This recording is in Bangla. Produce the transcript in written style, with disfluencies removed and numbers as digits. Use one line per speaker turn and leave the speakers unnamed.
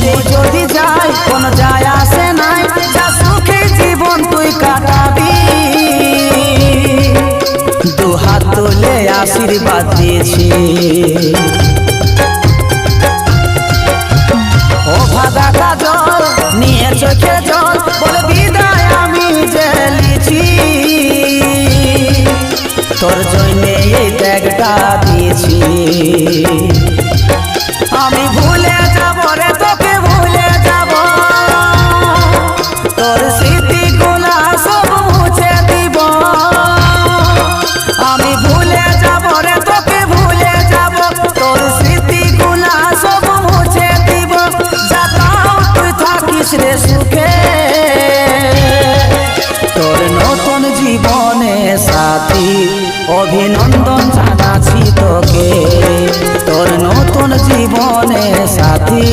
মরে যদি যাই কোন যায় আসে নাই, যা সুখে জীবন তুই কাটাবি। দু হাত তুলে আশীর্বাদ দিয়েছি। ও ভাদা কাজল নিয়ে চোখে জল বলে বিদায় আমি জেলেছি। তোর জন্যে এই ত্যাগটা দিয়েছি। আমি ভুলে যাব রে তোকে ভুলে যাব, তোর স্মৃতিগুলা সব মুছে দিব। আমি ভুলে যাব রে তোকে ভুলে যাব, তোর স্মৃতিগুলা সব মুছে দিব। যাতাও তুই থাকিস রে সুখে, তোর নতুন জীবনে সাথী অভিনন্দন জানাচ্ছি তোকে। তোর নতুন জীবনে সাথী